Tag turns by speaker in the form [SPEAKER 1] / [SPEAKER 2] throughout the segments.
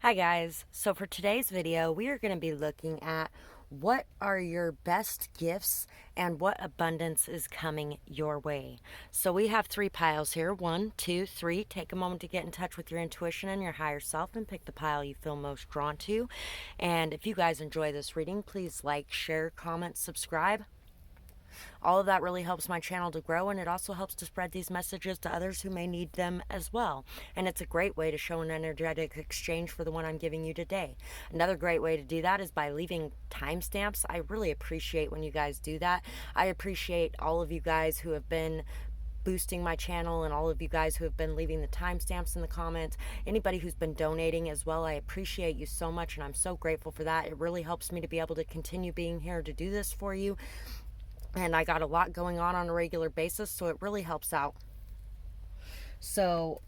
[SPEAKER 1] Hi guys, so for today's video we are going to be looking at what are your best gifts and what abundance is coming your way. So we have three piles here, 1, 2, 3. Take a moment to get in touch with your intuition and your higher self and pick the pile you feel most drawn to. And if you guys enjoy this reading, please like, share, comment, subscribe. All of that really helps my channel to grow, and it also helps to spread these messages to others who may need them as well. And it's a great way to show an energetic exchange for the one I'm giving you today. Another great way to do that is by leaving timestamps. I really appreciate when you guys do that. I appreciate all of you guys who have been boosting my channel and all of you guys who have been leaving the timestamps in the comments. Anybody who's been donating as well, I appreciate you so much, and I'm so grateful for that. It really helps me to be able to continue being here to do this for you. And I got a lot going on a regular basis, so it really helps out. So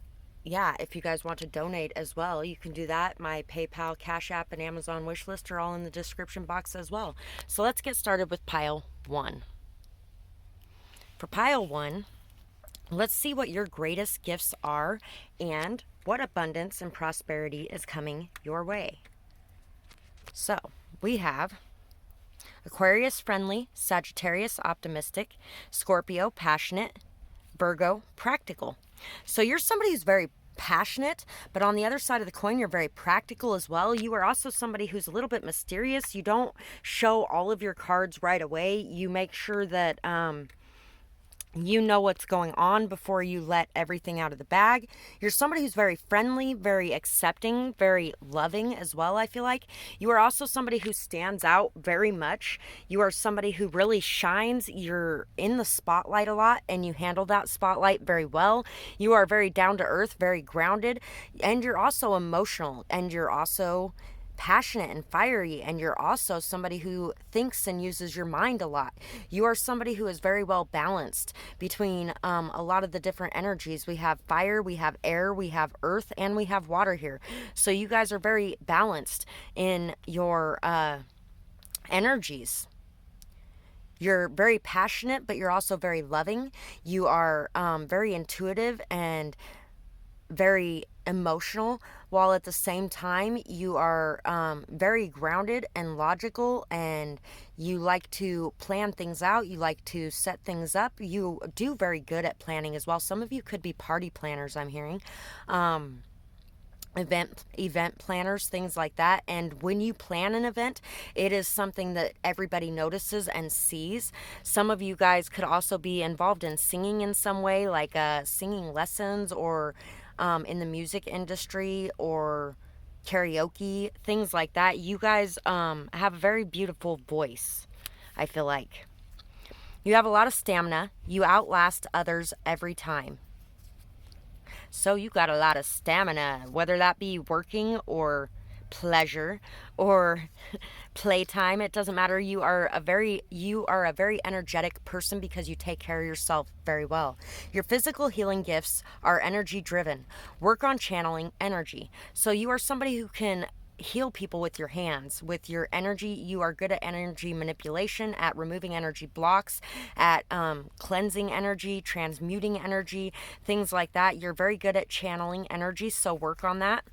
[SPEAKER 1] yeah, if you guys want to donate as well, you can do that. My PayPal, Cash App, and Amazon wishlist are all in the description box as well. So let's get started with pile 1. For pile 1, let's see what your greatest gifts are and what abundance and prosperity is coming your way. So we have Aquarius friendly, Sagittarius optimistic, Scorpio passionate, Virgo practical. So you're somebody who's very passionate, but on the other side of the coin, you're very practical as well. You are also somebody who's a little bit mysterious. You don't show all of your cards right away. You make sure that you know what's going on before you let everything out of the bag. You're somebody who's very friendly, very accepting, very loving as well, I feel like. You are also somebody who stands out very much. You are somebody who really shines. You're in the spotlight a lot, and you handle that spotlight very well. You are very down to earth, very grounded, and you're also emotional, and you're also passionate and fiery, and you're also somebody who thinks and uses your mind a lot. You are somebody who is very well balanced between a lot of the different energies. We have fire, we have air, we have earth, and we have water here. So you guys are very balanced in your energies. You're very passionate, but you're also very loving. You are very intuitive and very emotional, while at the same time you are very grounded and logical, and you like to plan things out. You like to set things up. You do very good at planning as well. Some of you could be party planners, I'm hearing. Event planners, things like that. And when you plan an event, it is something that everybody notices and sees. Some of you guys could also be involved in singing in some way, like singing lessons, or in the music industry, or karaoke, things like that. You guys have a very beautiful voice, I feel like. You have a lot of stamina. You outlast others every time. So you got a lot of stamina, whether that be working or pleasure or playtime. It doesn't matter. You are a very energetic person because you take care of yourself very well. Your physical healing gifts are energy driven. Work on channeling energy. So you are somebody who can heal people with your hands, with your energy. You are good at energy manipulation, at removing energy blocks, at cleansing energy, transmuting energy, things like that. You're very good at channeling energy, so work on that.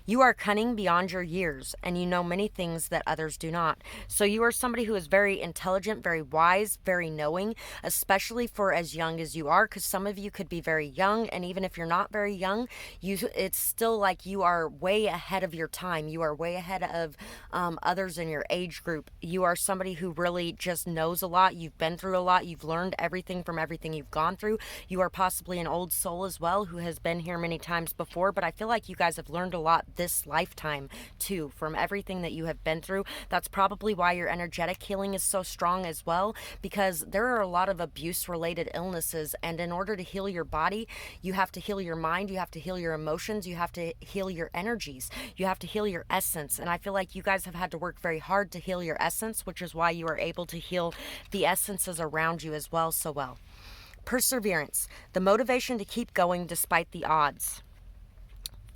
[SPEAKER 1] You are cunning beyond your years, and you know many things that others do not. So you are somebody who is very intelligent, very wise, very knowing, especially for as young as you are, because some of you could be very young, and even if you're not very young, it's still like you are way ahead of your time. You are way ahead of others in your age group. You are somebody who really just knows a lot. You've been through a lot. You've learned everything from everything you've gone through. You are possibly an old soul as well who has been here many times before, but I feel like you guys have learned a lot this lifetime too, from everything that you have been through. That's probably why your energetic healing is so strong as well, because there are a lot of abuse related illnesses, and in order to heal your body, you have to heal your mind, you have to heal your emotions, you have to heal your energies, you have to heal your essence. And I feel like you guys have had to work very hard to heal your essence, which is why you are able to heal the essences around you as well so well. Perseverance, the motivation to keep going despite the odds.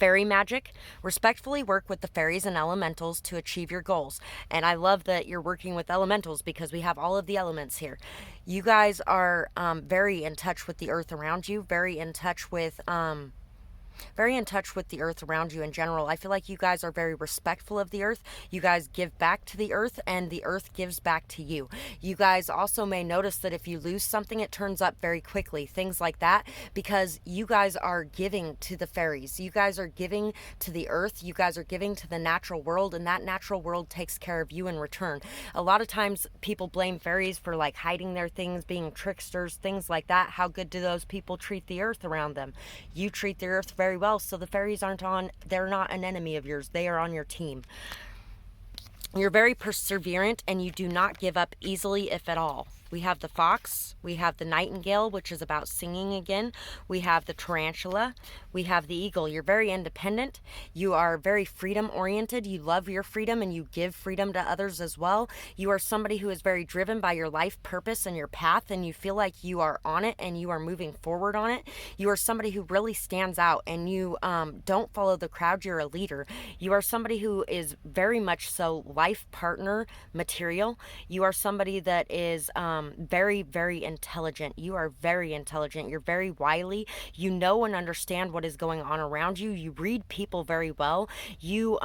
[SPEAKER 1] Fairy magic, respectfully work with the fairies and elementals to achieve your goals. And I love that you're working with elementals because we have all of the elements here. You guys are very in touch with the earth around you, very in touch with very in touch with the earth around you in general. I feel like you guys are very respectful of the earth. You guys give back to the earth, and the earth gives back to you. You guys also may notice that if you lose something, it turns up very quickly, things like that, because you guys are giving to the fairies. You guys are giving to the earth. You guys are giving to the natural world, and that natural world takes care of you in return. A lot of times people blame fairies for like hiding their things, being tricksters, things like that. How good do those people treat the earth around them? You treat the earth very well, so the fairies they're not an enemy of yours. They are on your team. You're very perseverant, and you do not give up easily, if at all. We have the fox, we have the nightingale, which is about singing again. We have the tarantula, we have the eagle. You're very independent. You are very freedom oriented. You love your freedom, and you give freedom to others as well. You are somebody who is very driven by your life purpose and your path, and you feel like you are on it and you are moving forward on it. You are somebody who really stands out, and you don't follow the crowd. You're a leader. You are somebody who is very much so life partner material. You are somebody that is very, very intelligent. You are very intelligent. You're very wily. You know and understand what is going on around you. You read people very well. You,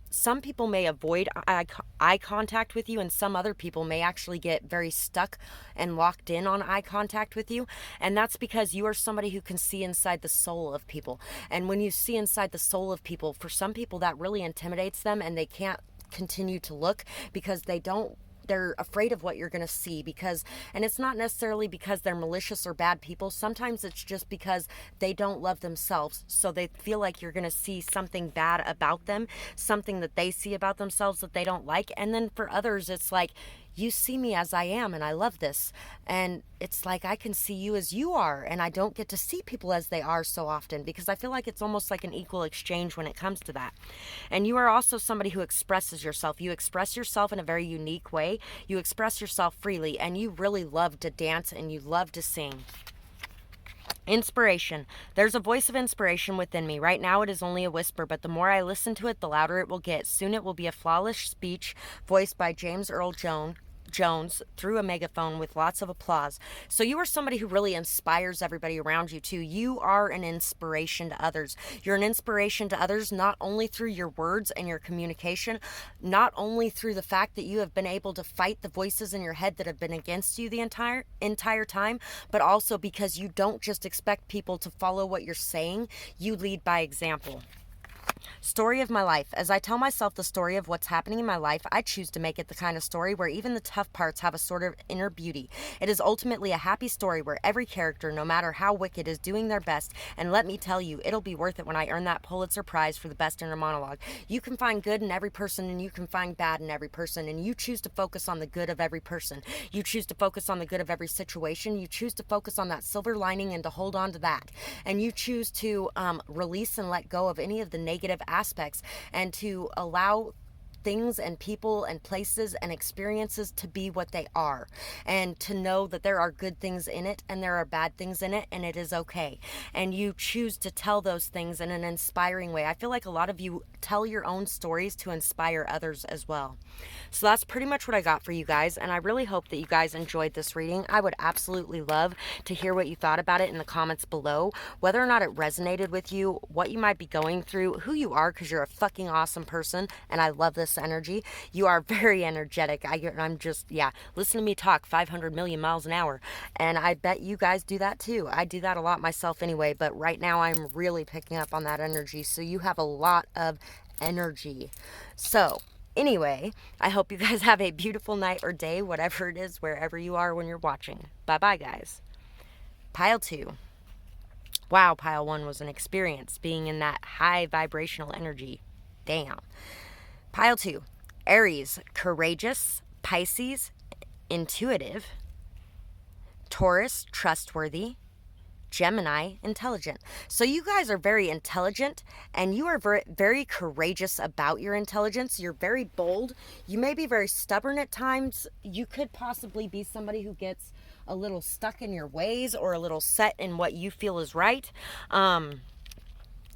[SPEAKER 1] some people may avoid eye contact with you, and some other people may actually get very stuck and locked in on eye contact with you. And that's because you are somebody who can see inside the soul of people. And when you see inside the soul of people, for some people that really intimidates them, and they can't continue to look because they're afraid of what you're going to see, and it's not necessarily because they're malicious or bad people. Sometimes it's just because they don't love themselves. So they feel like you're going to see something bad about them, something that they see about themselves that they don't like. And then for others, it's like, you see me as I am, and I love this. And it's like, I can see you as you are, and I don't get to see people as they are so often, because I feel like it's almost like an equal exchange when it comes to that. And you are also somebody who expresses yourself. You express yourself in a very unique way. You express yourself freely, and you really love to dance, and you love to sing. Inspiration. There's a voice of inspiration within me. Right now it is only a whisper, but the more I listen to it, the louder it will get. Soon it will be a flawless speech voiced by James Earl Jones through a megaphone with lots of applause. So you are somebody who really inspires everybody around you too. You are an inspiration to others. You're an inspiration to others not only through your words and your communication, not only through the fact that you have been able to fight the voices in your head that have been against you the entire time, but also because you don't just expect people to follow what you're saying. You lead by example. Story of my life. As I tell myself the story of what's happening in my life, I choose to make it the kind of story where even the tough parts have a sort of inner beauty. It is ultimately a happy story where every character, no matter how wicked, is doing their best. And let me tell you, it'll be worth it when I earn that Pulitzer Prize for the best inner monologue. You can find good in every person, and you can find bad in every person, and you choose to focus on the good of every person. You choose to focus on the good of every situation. You choose to focus on that silver lining and to hold on to that. And you choose to release and let go of any of the negative aspects, and to allow things and people and places and experiences to be what they are, and to know that there are good things in it and there are bad things in it, and it is okay. And you choose to tell those things in an inspiring way. I feel like a lot of you tell your own stories to inspire others as well. So that's pretty much what I got for you guys, and I really hope that you guys enjoyed this reading. I would absolutely love to hear what you thought about it in the comments below, whether or not it resonated with you, what you might be going through, who you are, because you're a fucking awesome person, and I love this energy. You are very energetic. I'm just, yeah, listen to me talk 500 million miles an hour, and I bet you guys do that too. I do that a lot myself anyway, but right now I'm really picking up on that energy, so you have a lot of energy. So anyway, I hope you guys have a beautiful night or day, whatever it is, wherever you are when you're watching. Bye-bye, guys. Pile 2. Wow, Pile 1 was an experience, being in that high vibrational energy. Damn. Pile 2. Aries, courageous. Pisces, intuitive. Taurus, trustworthy. Gemini, intelligent. So you guys are very intelligent, and you are very, very courageous about your intelligence. You're very bold. You may be very stubborn at times. You could possibly be somebody who gets a little stuck in your ways or a little set in what you feel is right.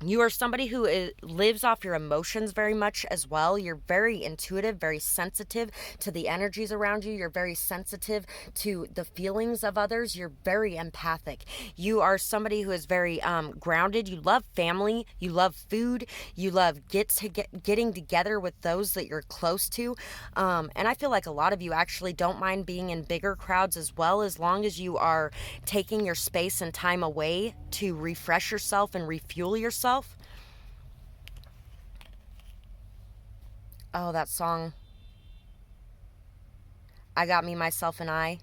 [SPEAKER 1] You are somebody who lives off your emotions very much as well. You're very intuitive, very sensitive to the energies around you. You're very sensitive to the feelings of others. You're very empathic. You are somebody who is very grounded. You love family. You love food. You love getting together with those that you're close to. And I feel like a lot of you actually don't mind being in bigger crowds as well, as long as you are taking your space and time away to refresh yourself and refuel yourself. Oh, that song, I Got Me, Myself, and I.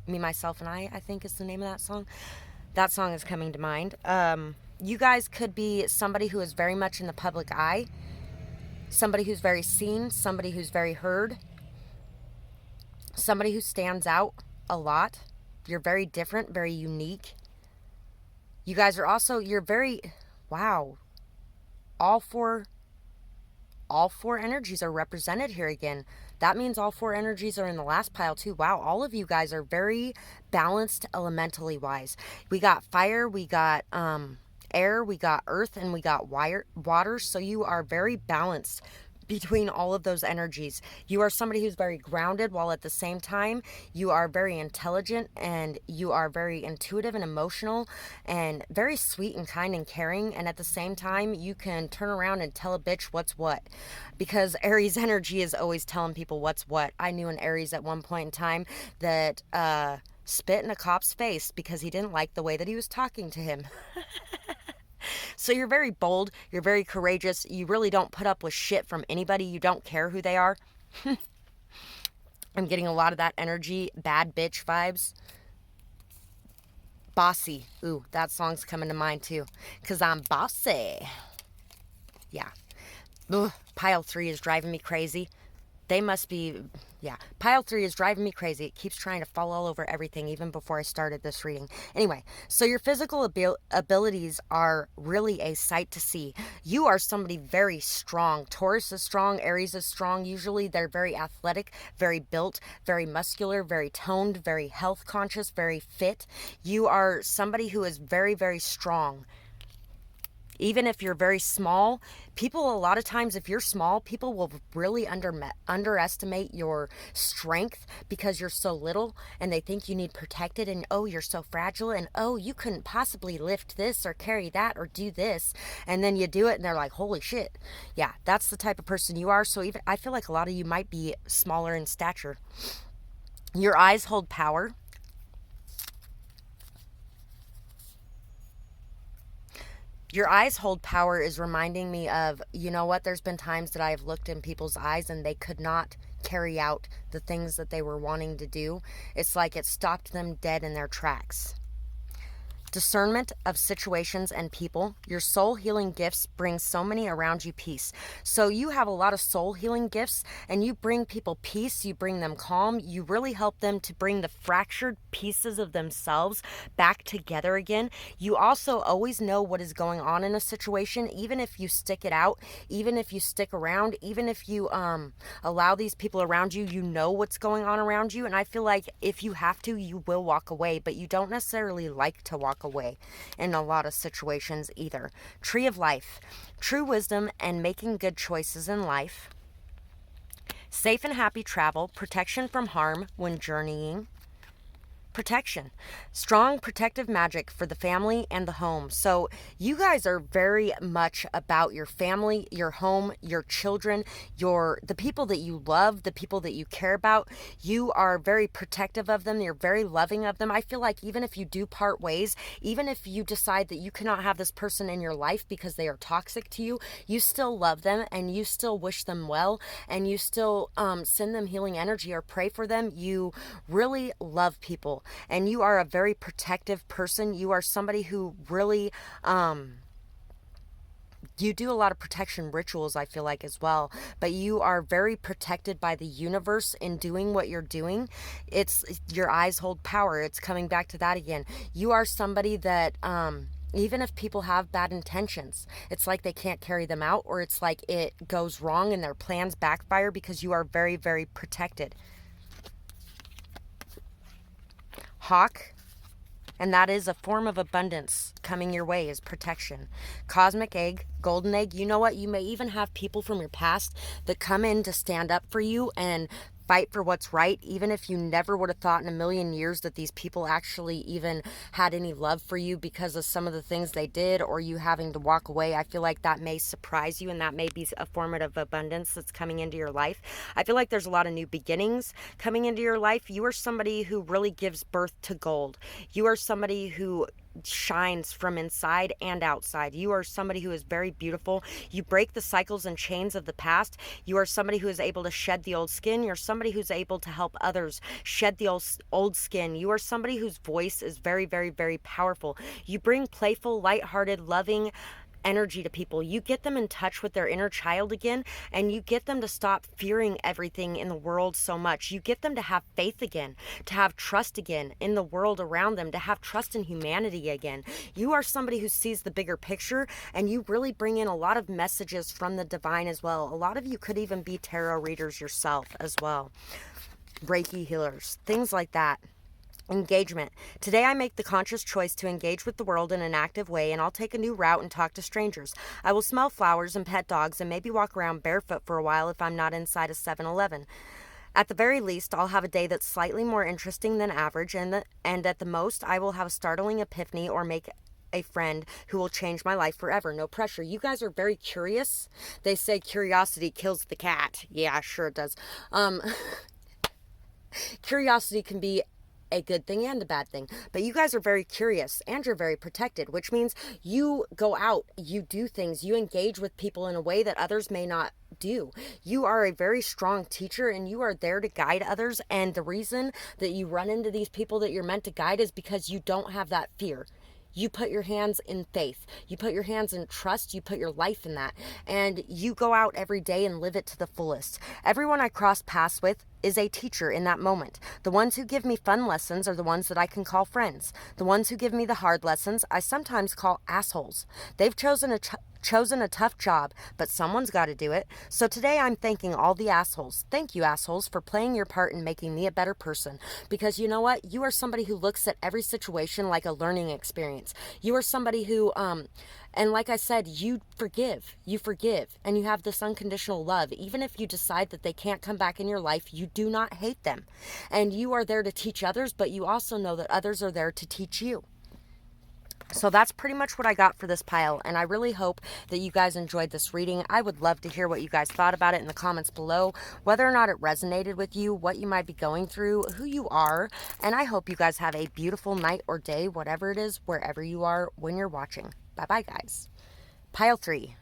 [SPEAKER 1] Me, Myself, and I think is the name of that song. That song is coming to mind. You guys could be somebody who is very much in the public eye, somebody who's very seen, somebody who's very heard, somebody who stands out a lot. You're very different, very unique. You guys are also, you're very, wow, all four energies are represented here again. That means all four energies are in the last pile too. Wow, all of you guys are very balanced elementally wise. We got fire, we got air, we got earth, and we got water. So you are very balanced between all of those energies. You are somebody who's very grounded, while at the same time you are very intelligent, and you are very intuitive and emotional, and very sweet and kind and caring. And at the same time, you can turn around and tell a bitch what's what, because Aries energy is always telling people what's what. I knew an Aries at one point in time that spit in a cop's face because he didn't like the way that he was talking to him. So you're very bold, you're very courageous, you really don't put up with shit from anybody, you don't care who they are. I'm getting a lot of that energy, bad bitch vibes. Bossy. Ooh, that song's coming to mind too, because I'm bossy. Yeah. Ugh, pile 3 is driving me crazy. They must be, yeah. Pile 3 is driving me crazy. It keeps trying to fall all over everything, even before I started this reading. Anyway, so your physical abilities are really a sight to see. You are somebody very strong. Taurus is strong. Aries is strong. Usually they're very athletic, very built, very muscular, very toned, very health conscious, very fit. You are somebody who is very, very strong. Even if you're very small, people, a lot of times, if you're small, people will really underestimate your strength because you're so little, and they think you need protected, and oh, you're so fragile, and oh, you couldn't possibly lift this or carry that or do this. And then you do it and they're like, holy shit. Yeah, that's the type of person you are. So even I feel like a lot of you might be smaller in stature. Your eyes hold power. Your eyes hold power is reminding me of, you know what, there's been times that I have looked in people's eyes and they could not carry out the things that they were wanting to do. It's like it stopped them dead in their tracks. Discernment of situations and people. Your soul healing gifts bring so many around you peace. So you have a lot of soul healing gifts, and you bring people peace, you bring them calm, you really help them to bring the fractured pieces of themselves back together again. You also always know what is going on in a situation, even if you stick it out, even if you stick around, even if you allow these people around you, you know what's going on around you. And I feel like if you have to, you will walk away, but you don't necessarily like to walk away in a lot of situations either. Tree of life, true wisdom and making good choices in life. Safe and happy travel, protection from harm when journeying. Protection, strong protective magic for the family and the home. So you guys are very much about your family, your home, your children, the people that you love, the people that you care about. You are very protective of them. You're very loving of them. I feel like even if you do part ways, even if you decide that you cannot have this person in your life because they are toxic to you, you still love them and you still wish them well, and you still send them healing energy or pray for them. You really love people. And you are a very protective person. You are somebody who really, you do a lot of protection rituals, I feel like, as well. But you are very protected by the universe in doing what you're doing. It's your eyes hold power. It's coming back to that again. You are somebody that, even if people have bad intentions, it's like they can't carry them out, or it's like it goes wrong and their plans backfire because you are very, very protected. Hawk And that is a form of abundance coming your way, is protection. Cosmic egg, golden egg, you know what? You may even have people from your past that come in to stand up for you and fight for what's right, even if you never would have thought in a million years that these people actually even had any love for you because of some of the things they did, or you having to walk away. I feel like that may surprise you, and that may be a form of abundance that's coming into your life. I feel like there's a lot of new beginnings coming into your life. You are somebody who really gives birth to gold. You are somebody who shines from inside and outside. You are somebody who is very beautiful. You break the cycles and chains of the past. You are somebody who is able to shed the old skin. You're somebody who's able to help others shed the old skin. You are somebody whose voice is very, very, very powerful. You bring playful, lighthearted, loving energy to people. You get them in touch with their inner child again, and you get them to stop fearing everything in the world so much. You get them to have faith again, to have trust again in the world around them, to have trust in humanity again. You are somebody who sees the bigger picture, and you really bring in a lot of messages from the divine as well. A lot of you could even be tarot readers yourself as well. Reiki healers, things like that. Engagement. Today I make the conscious choice to engage with the world in an active way, and I'll take a new route and talk to strangers. I will smell flowers and pet dogs and maybe walk around barefoot for a while if I'm not inside a 7-Eleven. At the very least, I'll have a day that's slightly more interesting than average, and at the most, I will have a startling epiphany or make a friend who will change my life forever. No pressure. You guys are very curious. They say curiosity kills the cat. Yeah, sure it does. Curiosity can be a good thing and a bad thing, but you guys are very curious and you're very protected, which means you go out, you do things, you engage with people in a way that others may not do. You are a very strong teacher, and you are there to guide others, and the reason that you run into these people that you're meant to guide is because you don't have that fear. You put your hands in faith. You put your hands in trust. You put your life in that. And you go out every day and live it to the fullest. Everyone I cross paths with is a teacher in that moment. The ones who give me fun lessons are the ones that I can call friends. The ones who give me the hard lessons, I sometimes call assholes. They've chosen a tough job, but someone's got to do it. So today I'm thanking all the assholes. Thank you, assholes, for playing your part in making me a better person. Because you know what? You are somebody who looks at every situation like a learning experience. You are somebody who, and like I said, you forgive, and you have this unconditional love. Even if you decide that they can't come back in your life, you do not hate them. And you are there to teach others, but you also know that others are there to teach you. So that's pretty much what I got for this pile, and I really hope that you guys enjoyed this reading. I would love to hear what you guys thought about it in the comments below, whether or not it resonated with you, what you might be going through, who you are, and I hope you guys have a beautiful night or day, whatever it is, wherever you are when you're watching. Bye-bye, guys. Pile 3.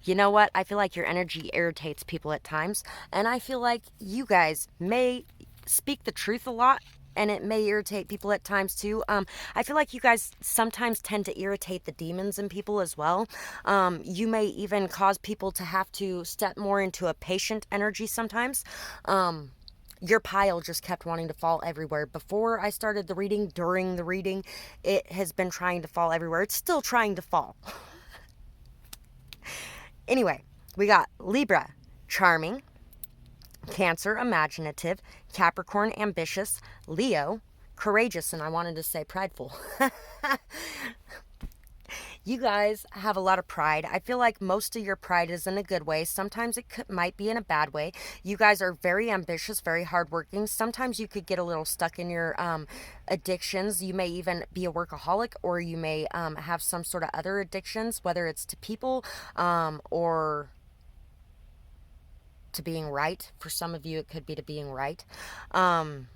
[SPEAKER 1] You know what? I feel like your energy irritates people at times, and I feel like you guys may speak the truth a lot, and it may irritate people at times too. I feel like you guys sometimes tend to irritate the demons in people as well. You may even cause people to have to step more into a patient energy sometimes. Your pile just kept wanting to fall everywhere. Before I started the reading, during the reading, it has been trying to fall everywhere. It's still trying to fall. Anyway, we got Libra, charming. Cancer, imaginative. Capricorn, ambitious. Leo, courageous, and I wanted to say prideful. You guys have a lot of pride. I feel like most of your pride is in a good way. Sometimes it might be in a bad way. You guys are very ambitious, very hardworking. Sometimes you could get a little stuck in your addictions. You may even be a workaholic, or you may have some sort of other addictions, whether it's to people or to being right. For some of you, it could be to being right. To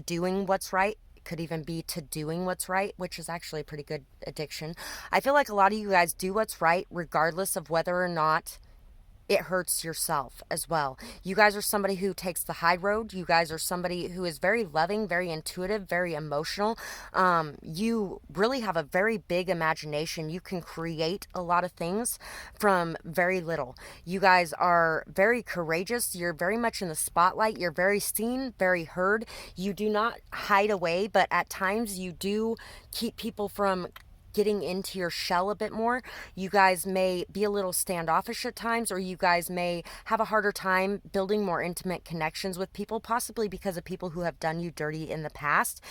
[SPEAKER 1] doing what's right. It could even be to doing what's right, which is actually a pretty good addiction. I feel like a lot of you guys do what's right regardless of whether or not it hurts yourself as well. You guys are somebody who takes the high road. You guys are somebody who is very loving, very intuitive, very emotional. You really have a very big imagination. You can create a lot of things from very little. You guys are very courageous. You're very much in the spotlight. You're very seen, very heard. You do not hide away, but at times you do keep people from getting into your shell a bit more. You guys may be a little standoffish at times, or you guys may have a harder time building more intimate connections with people, possibly because of people who have done you dirty in the past.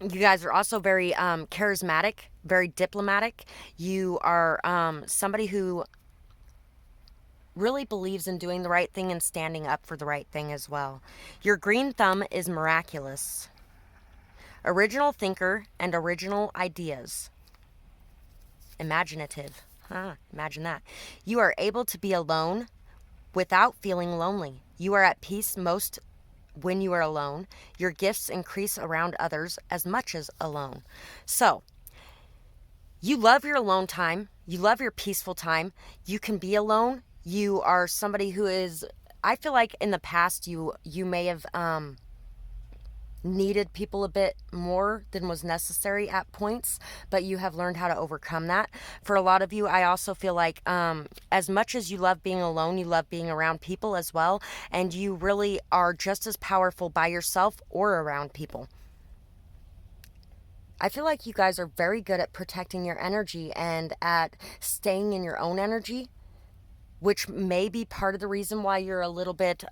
[SPEAKER 1] You guys are also very charismatic, very diplomatic. You are somebody who really believes in doing the right thing and standing up for the right thing as well. Your green thumb is miraculous. Original thinker and original ideas. Imaginative. Imagine that. You are able to be alone without feeling lonely. You are at peace most when you are alone. Your gifts increase around others as much as alone. So, you love your alone time. You love your peaceful time. You can be alone. You are somebody who is, I feel like in the past you may have needed people a bit more than was necessary at points, but you have learned how to overcome that. For a lot of you, I also feel like as much as you love being alone, you love being around people as well, and you really are just as powerful by yourself or around people. I feel like you guys are very good at protecting your energy and at staying in your own energy, which may be part of the reason why you're a little bit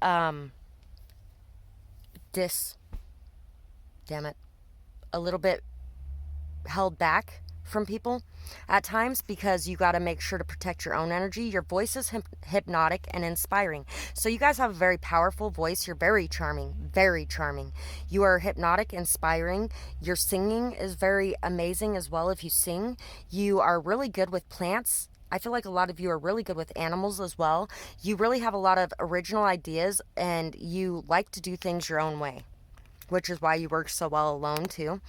[SPEAKER 1] damn it, a little bit held back from people at times, because you got to make sure to protect your own energy. Your voice is hypnotic and inspiring. So you guys have a very powerful voice. You're very charming, very charming. You are hypnotic, inspiring. Your singing is very amazing as well if you sing. You are really good with plants. I feel like a lot of you are really good with animals as well. You really have a lot of original ideas and you like to do things your own way, which is why you work so well alone too.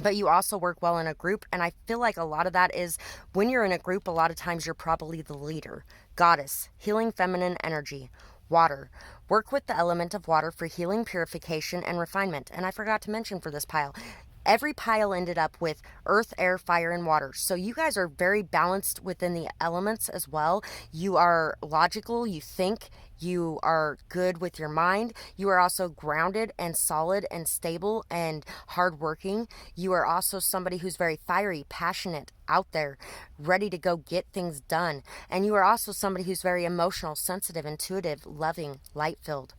[SPEAKER 1] But you also work well in a group, and I feel like a lot of that is when you're in a group, a lot of times you're probably the leader. Goddess, healing feminine energy. Water. Work with the element of water for healing, purification, and refinement. And I forgot to mention for this pile, every pile ended up with earth, air, fire, and water. So you guys are very balanced within the elements as well. You are logical, you think, you are good with your mind. You are also grounded and solid and stable and hardworking. You are also somebody who's very fiery, passionate, out there, ready to go get things done. And you are also somebody who's very emotional, sensitive, intuitive, loving, light-filled.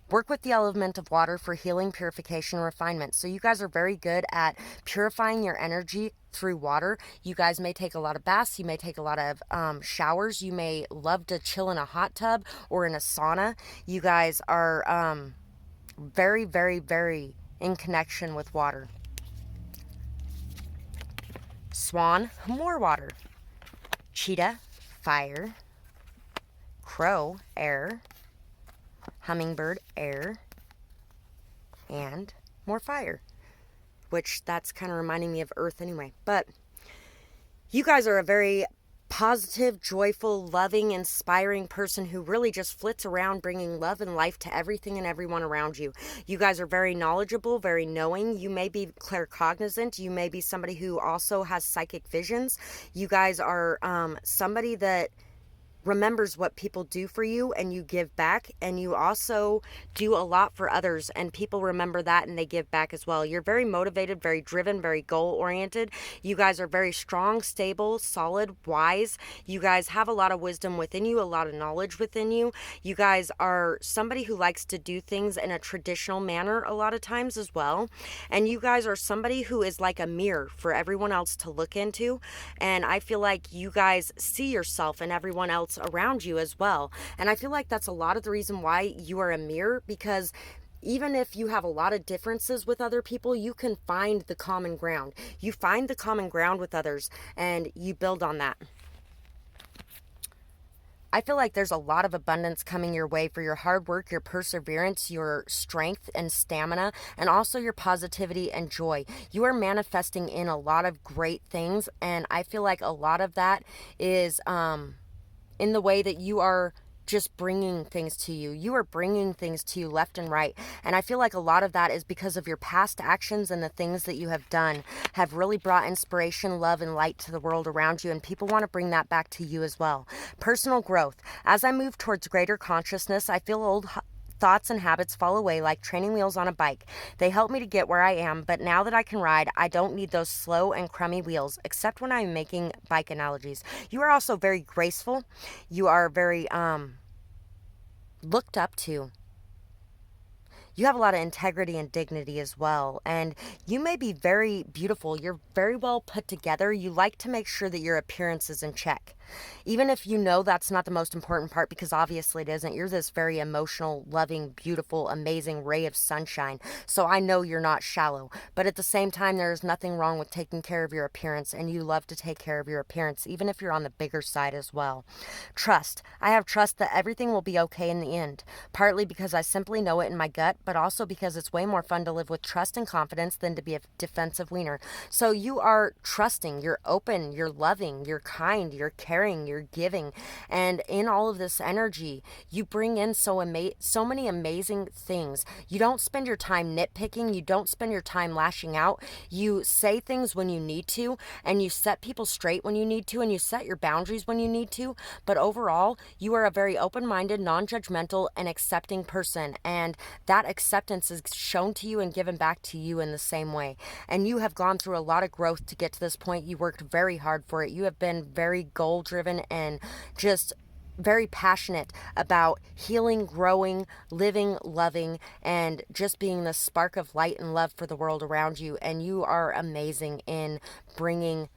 [SPEAKER 1] Work with the element of water for healing, purification, and refinement. So you guys are very good at purifying your energy through water. You guys may take a lot of baths. You may take a lot of showers. You may love to chill in a hot tub or in a sauna. You guys are very, very, very in connection with water. Swan, more water. Cheetah, fire. Crow, air. Hummingbird, air, and more fire, which that's kind of reminding me of Earth anyway. But you guys are a very positive, joyful, loving, inspiring person who really just flits around bringing love and life to everything and everyone around you. You guys are very knowledgeable, very knowing. You may be claircognizant. You may be somebody who also has psychic visions. You guys are somebody that remembers what people do for you, and you give back, and you also do a lot for others, and people remember that and they give back as well. You're very motivated, very driven, very goal oriented. You guys are very strong, stable, solid, wise. You guys have a lot of wisdom within you, a lot of knowledge within you. You guys are somebody who likes to do things in a traditional manner a lot of times as well, and you guys are somebody who is like a mirror for everyone else to look into. And I feel like you guys see yourself and everyone else around you as well. And I feel like that's a lot of the reason why you are a mirror, because even if you have a lot of differences with other people, you can find the common ground. You find the common ground with others and you build on that. I feel like there's a lot of abundance coming your way for your hard work, your perseverance, your strength and stamina, and also your positivity and joy. You are manifesting in a lot of great things, and I feel like a lot of that is in the way that you are just bringing things to you. You are bringing things to you left and right. And I feel like a lot of that is because of your past actions, and the things that you have done have really brought inspiration, love, and light to the world around you. And people want to bring that back to you as well. Personal growth. As I move towards greater consciousness, I feel old thoughts and habits fall away like training wheels on a bike. They help me to get where I am, but now that I can ride, I don't need those slow and crummy wheels, except when I'm making bike analogies. You are also very graceful. You are very looked up to. you have a lot of integrity and dignity as well. And you may be very beautiful. You're very well put together. You like to make sure that your appearance is in check. Even if you know that's not the most important part, because obviously it isn't. You're this very emotional, loving, beautiful, amazing ray of sunshine. So I know you're not shallow. But at the same time, there is nothing wrong with taking care of your appearance, and you love to take care of your appearance, even if you're on the bigger side as well. Trust. I have trust that everything will be okay in the end, partly because I simply know it in my gut, but also because it's way more fun to live with trust and confidence than to be a defensive wiener. So you are trusting, you're open, you're loving, you're kind, you're caring, you're giving, and in all of this energy, you bring in so many amazing things. You don't spend your time nitpicking, you don't spend your time lashing out. You say things when you need to, and you set people straight when you need to, and you set your boundaries when you need to. But overall, you are a very open-minded, non-judgmental, and accepting person, and that acceptance is shown to you and given back to you in the same way. And you have gone through a lot of growth to get to this point. You worked very hard for it. You have been very goal-driven and just very passionate about healing, growing, living, loving, and just being the spark of light and love for the world around you. And you are amazing in bringing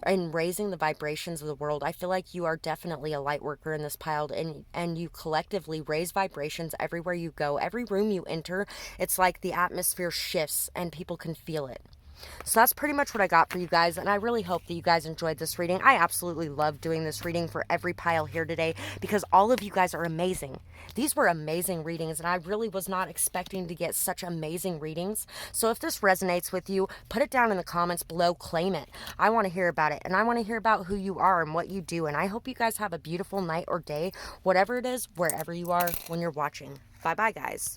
[SPEAKER 1] and raising the vibrations of the world. I feel like you are definitely a light worker in this pile, and you collectively raise vibrations everywhere you go. Every room you enter, it's like the atmosphere shifts and people can feel it. So that's pretty much what I got for you guys, and I really hope that you guys enjoyed this reading. I absolutely love doing this reading for every pile here today because all of you guys are amazing. These were amazing readings, and I really was not expecting to get such amazing readings. So if this resonates with you, put it down in the comments below, claim it. I want to hear about it, and I want to hear about who you are and what you do, and I hope you guys have a beautiful night or day, whatever it is, wherever you are when you're watching. Bye-bye, guys.